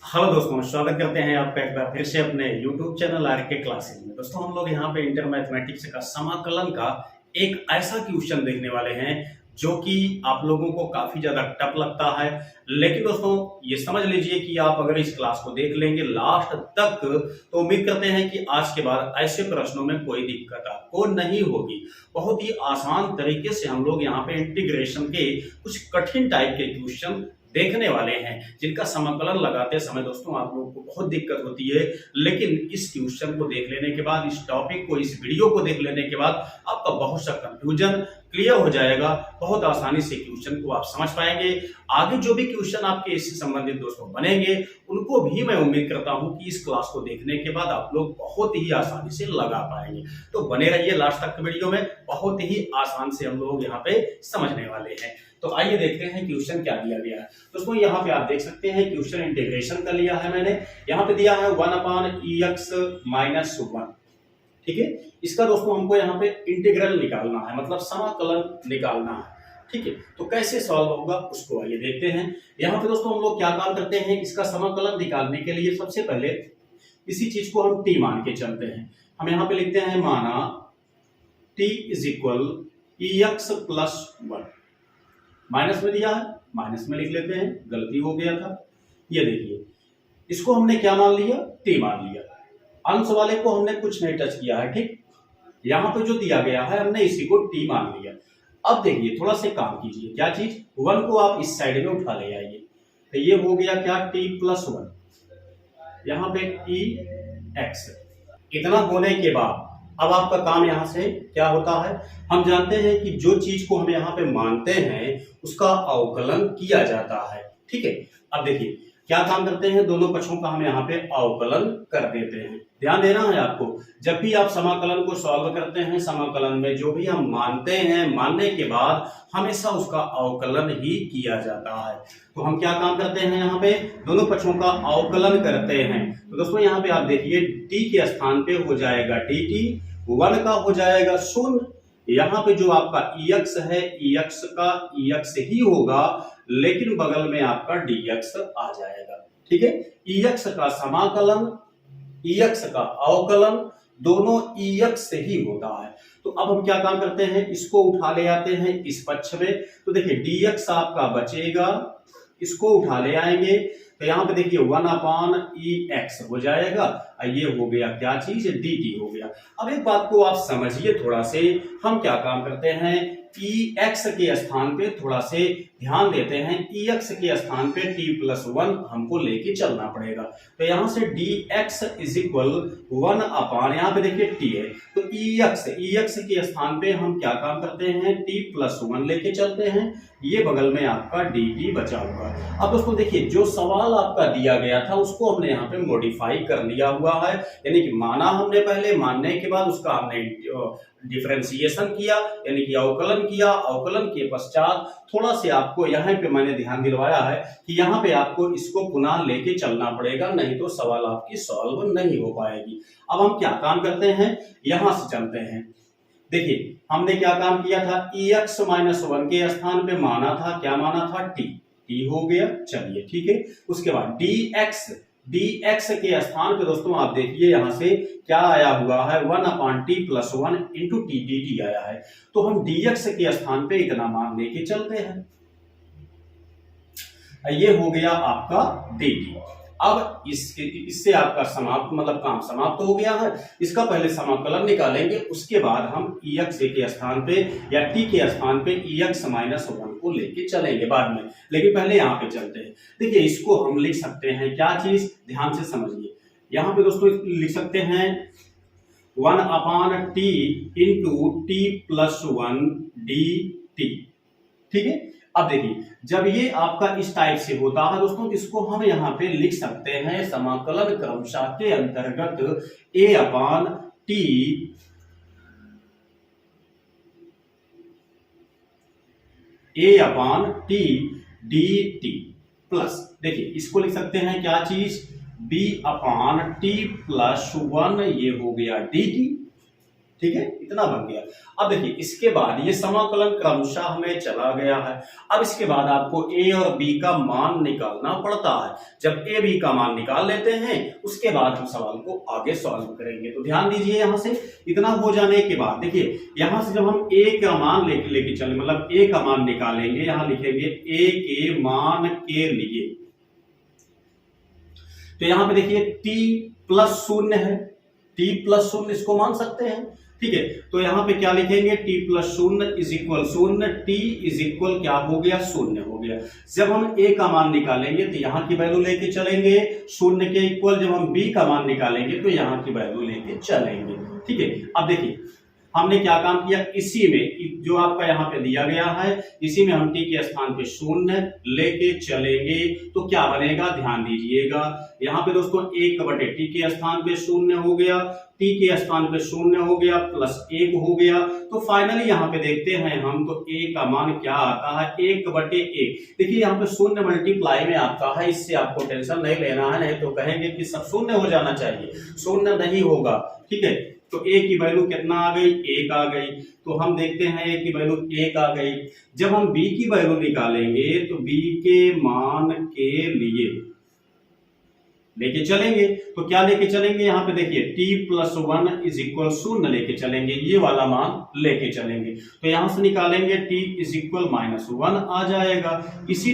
Hello दोस्तों, स्वागत करते हैं आपका एक बार फिर से अपने YouTube चैनल आर के क्लासेस में। दोस्तों, हम लोग यहाँ पे इंटर मैथमेटिक्स का समाकलन का एक ऐसा क्वेश्चन देखने वाले हैं जो कि आप लोगों को काफी ज्यादा टफ लगता है। लेकिन दोस्तों, ये समझ लीजिए कि आप अगर इस क्लास को देख लेंगे लास्ट तक तो उम्मीद करते हैं कि आज के बाद ऐसे प्रश्नों में कोई दिक्कत आपको नहीं होगी। बहुत ही आसान तरीके से हम लोग यहाँ पे इंटीग्रेशन के कुछ कठिन टाइप के क्वेश्चन देखने वाले हैं जिनका समाकलन लगाते समय दोस्तों आप लोगों को बहुत दिक्कत होती है। लेकिन इस क्वेश्चन को देख लेने के बाद, इस टॉपिक को, इस वीडियो को देख लेने के बाद आपका बहुत सा कंफ्यूजन क्लियर हो जाएगा। बहुत आसानी से क्वेश्चन को आप समझ पाएंगे। आगे जो भी क्वेश्चन आपके इससे संबंधित दोस्तों बनेंगे उनको भी मैं उम्मीद करता हूं कि इस क्लास को देखने के बाद आप लोग बहुत ही आसानी से लगा पाएंगे। तो बने रहिए लास्ट तक वीडियो में, बहुत ही आसान से हम लोग यहाँ पे समझने वाले हैं। तो आइए देखते हैं क्वेश्चन क्या दिया गया है। दोस्तों, यहाँ पे आप देख सकते हैं क्वेश्चन इंटीग्रेशन का लिया है मैंने। यहाँ पे दिया है 1/(x-1)। ठीक है, इसका दोस्तों हमको यहाँ पे इंटीग्रल निकालना है, मतलब समाकलन निकालना है। ठीक है, तो कैसे सॉल्व होगा उसको आइए देखते हैं। यहाँ पे दोस्तों हम लोग क्या काम करते हैं, इसका समाकलन निकालने के लिए सबसे पहले इसी चीज को हम t मान के चलते हैं। हम यहाँ पे लिखते हैं माना t = ex+1। माइनस में दिया है, माइनस में लिख लेते हैं, गलती हो गया था। ये देखिए, इसको हमने क्या मान लिया, t मान लिया। अंश वाले को हमने कुछ नहीं टच किया है। ठीक, यहाँ पे जो दिया गया है हमने इसी को t मान लिया। अब देखिए, थोड़ा से काम कीजिए, क्या चीज, 1 को आप इस साइड में उठा ले आइए, तो ये हो गया क्या, t+1, यहाँ पे ex। इतना होने के बाद अब आपका काम यहां से क्या होता है, हम जानते हैं कि जो चीज को हम यहाँ पे मानते हैं उसका अवकलन किया जाता है। ठीक है, अब देखिए क्या काम करते हैं, दोनों पक्षों का हम यहाँ पे अवकलन कर देते हैं। ध्यान देना है आपको, जब भी आप समाकलन को सॉल्व करते हैं, समाकलन में जो भी हम मानते हैं, मानने के बाद हमेशा उसका अवकलन ही किया जाता है। तो हम क्या काम करते हैं, यहाँ पे दोनों पक्षों का अवकलन करते हैं। तो दोस्तों यहाँ पे आप देखिए, t के स्थान पे हो जाएगा dt, 1 का हो जाएगा 0। यहाँ पे जो आपका ex है, ex का ex ही होगा, लेकिन बगल में आपका dx आ जाएगा। ठीक है, ex का समाकलन, ex का अवकलन दोनों ex से ही होता है। तो अब हम क्या काम करते हैं, इसको उठा ले आते हैं इस पक्ष में। तो देखिए dx आपका बचेगा, इसको उठा ले आएंगे, तो यहाँ पे देखिए 1/ex हो जाएगा, ये हो गया क्या चीज, dt हो गया। अब एक बात को आप समझिए थोड़ा से, हम क्या काम करते हैं, ex के स्थान पे थोड़ा से ध्यान देते हैं, ex के स्थान पे t+1 हमको लेके चलना पड़ेगा। तो यहाँ से dx = 1/, यहाँ पे देखिए t है, तो ex के स्थान पे हम क्या काम करते हैं, t+1 लेके चलते हैं, ये बगल में आपका dt बचा हुआ। अब दोस्तों देखिए, जो सवाल आपका दिया गया था उसको हमने यहाँ पे मॉडिफाई कर लिया हुआ है, यानी कि माना हमने पहले, मानने के बाद उसका हमने डिफरेंशिएशन किया, यानी कि अवकलन किया। अवकलन के पश्चात थोड़ा से आपको यहाँ पे मैंने ध्यान दिलवाया है कि यहाँ पे आपको इसको पुनः लेके चलना पड़ेगा, नहीं तो सवाल आपकी सॉल्व नहीं हो पाएगी। अब हम क्या काम करते हैं, यहां से चलते हैं। देखिए हमने क्या काम किया था, ex-1 के स्थान पे माना था, क्या माना था, t हो गया। चलिए ठीक है, उसके बाद dx के स्थान पे दोस्तों आप देखिए यहां से क्या आया हुआ है, 1/t+1 × t dt आया है। तो हम dx के स्थान पे इतना मान लेके चलते हैं, ये हो गया आपका dt। अब इससे आपका समाप्त, मतलब काम समाप्त हो गया है। इसका पहले समाकलन निकालेंगे, उसके बाद हम ex के स्थान पे या t के स्थान पे ex-1 को लेके चलेंगे बाद में, लेकिन पहले यहाँ पे चलते हैं। देखिए इसको हम लिख सकते हैं, क्या चीज, ध्यान से समझिए। यहाँ पे दोस्तों लिख सकते हैं 1/t × t+1 dt। ठीक है, अब देखिए जब ये आपका इस टाइप से होता है दोस्तों, इसको हम यहाँ पे लिख सकते हैं समाकलन क्रमशः के अंतर्गत a/t dt प्लस, देखिए इसको लिख सकते हैं क्या चीज, b/t+1, ये हो गया dt। ठीक है, इतना बन गया। अब देखिए इसके बाद ये समाकलन क्रमशः हमें चला गया है। अब इसके बाद आपको ए और बी का मान निकालना पड़ता है। जब ए बी का मान निकाल लेते हैं उसके बाद हम सवाल को आगे सॉल्व करेंगे। तो ध्यान दीजिए, यहां से इतना हो जाने के बाद देखिए यहां से जब हम ए का मान लेके चले, मतलब ए का मान निकालेंगे, यहां लिखेंगे ए के मान के लिए, तो यहां पे देखिए t प्लस 0 है, t प्लस 0 इसको मान सकते हैं, ठीक है। तो यहां पे क्या लिखेंगे, t plus 0 is equal 0, t is equal क्या हो गया, 0 हो गया। जब हम a का मान निकालेंगे तो यहां की वैल्यू लेके चलेंगे 0 के इक्वल, जब हम b का मान निकालेंगे तो यहां की वैल्यू लेके चलेंगे, ठीक है। अब देखिए हमने क्या काम किया, इसी में जो आपका यहाँ पे दिया गया है इसी में हम t के स्थान पे 0 लेके चलेंगे तो क्या बनेगा, ध्यान दीजिएगा। यहाँ पे दोस्तों 1/t के स्थान पे 0 हो गया, t के स्थान पे 0 हो गया, प्लस 1 हो गया। तो फाइनली यहाँ पे देखते हैं हम, तो a का मान क्या आता है, 1/1। देखिए यहाँ पे 0 मल्टीप्लाई में आपका है, इससे आपको टेंशन नहीं लेना है, नहीं तो कहेंगे कि सब 0 हो जाना चाहिए, 0 नहीं होगा, ठीक है। तो a की वैल्यू कितना आ गई, 1 आ गई। तो हम देखते हैं a की वैल्यू 1 आ गई। जब हम b की वैल्यू निकालेंगे तो b के मान के लिए लेके चलेंगे, तो क्या लेके चलेंगे, यहाँ पे देखिए t प्लस 1 इज इक्वल 0 लेके चलेंगे, ये वाला मान लेके चलेंगे। तो यहां से निकालेंगे t इज इक्वल -1 आ जाएगा। इसी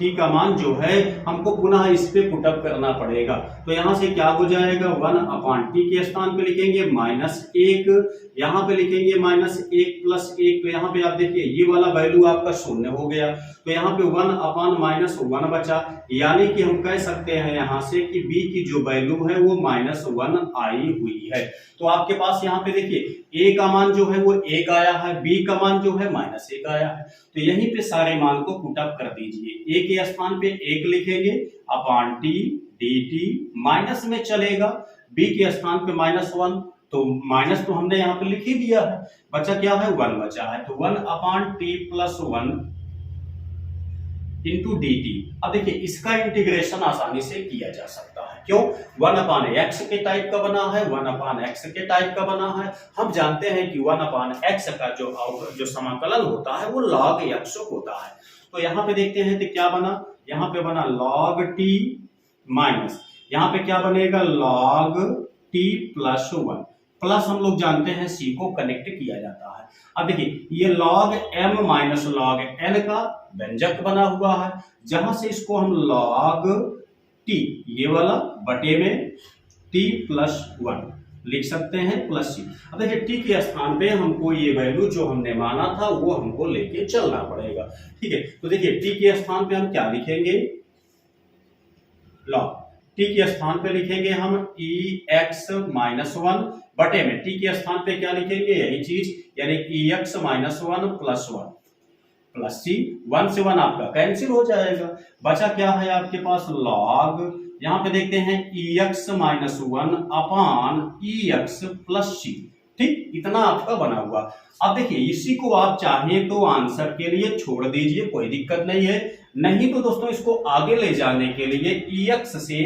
t का मान जो है हमको पुनः इस पे पुटअप करना पड़ेगा। तो यहां से क्या हो जाएगा, 1/t के स्थान पे लिखेंगे -1, यहाँ पे लिखेंगे -1 प्लस 1। तो यहाँ पे आप देखिए ये वाला वैल्यू आपका 0 हो गया, तो यहाँ पे 1/-1 बचा, यानी कि हम कह सकते हैं यहाँ से कि b की जो वैल्यू है वो -1 आई हुई है। तो आपके पास यहाँ पे देखिए a का मान जो है वो 1 आया है, b का मान जो है -1 आया है। तो यहीं पे सारे मान को पुटअप कर दीजिए। a के स्थान पे 1 लिखेंगे अपॉन t dt, माइनस में चलेगा, b के स्थान पे -1, तो माइनस तो हमने यहाँ पे लिख ही दिया है, बचा क्या है, 1 बचा है। तो 1/t plus 1 into D T. अब देखिए इसका इंटीग्रेशन आसानी से किया जा सकता है, क्यों, 1/x के टाइप का बना है, 1/x के टाइप का बना है। हम जानते हैं कि 1/x का जो समाकलन होता है वो log x होता है। तो यहाँ पे देखते हैं तो क्या बना, यहाँ पे बना log t माइनस, यहाँ पे क्या बनेगा, log t प्लस 1, प्लस हम लोग जानते हैं c को कनेक्ट किया जाता है। अब देखिए ये log m minus log n का व्यंजक बना हुआ है, जहां से इसको हम log t ये वाला बटे में t प्लस 1 लिख सकते हैं प्लस c। अब देखिए t के स्थान पे हमको ये वैल्यू जो हमने माना था वो हमको लेके चलना पड़ेगा, ठीक है। तो देखिए t के स्थान पे हम क्या लिखेंगे, log t के स्थान पे लिखेंगे हम ex माइनस 1 बटे में t के स्थान पे क्या लिखेंगे, यही चीज, यानी ex minus 1 plus 1 plus c, 1 से 1 आपका कैंसिल हो जाएगा, बचा क्या है आपके पास log, यहाँ पे देखते हैं ex minus 1 upon ex plus c, ठीक, इतना आपका बना हुआ। अब देखिए इसी को आप चाहें तो आंसर के लिए छोड़ दीजिए, कोई दिक्कत नहीं है, नहीं तो दोस्तों इसको आगे ले जाने के लिए ex से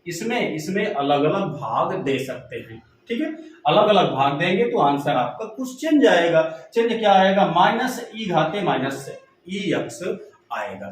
इसमें अलग अलग भाग दे सकते हैं, ठीक है। अलग अलग भाग देंगे तो आंसर आपका कुछ चेंज आएगा। चेंज क्या आएगा, माइनस ई घाते माइनस ई एक्स आएगा,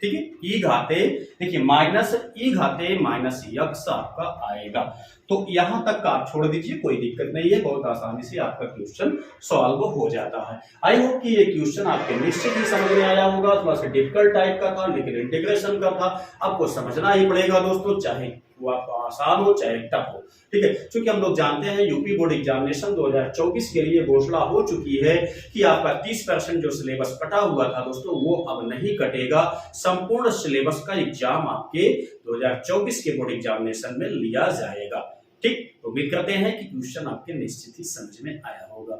ठीक है। ई घाते देखिए माइनस ई घाते माइनस ई एक्स आपका आएगा। तो यहां तक का आप छोड़ दीजिए, कोई दिक्कत नहीं है, बहुत आसानी से आपका क्वेश्चन सॉल्व हो जाता है। आई होप कि ये क्वेश्चन आपके निश्चित ही समझ में आया होगा। थोड़ा सा डिफिकल्ट टाइप का था लेकिन इंटीग्रेशन का था, आपको समझना ही पड़ेगा दोस्तों, चाहे वो आपका आसान हो चाहे टफ हो, ठीक है। क्योंकि हम लोग जानते हैं यूपी बोर्ड एग्जामिनेशन 2024 के लिए घोषणा हो चुकी है कि आपका 30% जो सिलेबस कटा हुआ था दोस्तों वो अब नहीं कटेगा, संपूर्ण सिलेबस का एग्जाम आपके 2024 के बोर्ड एग्जामिनेशन में लिया जाएगा, ठीक। उम्मीद करते हैं कि क्वेश्चन आपके निश्चित ही समझ में आया होगा।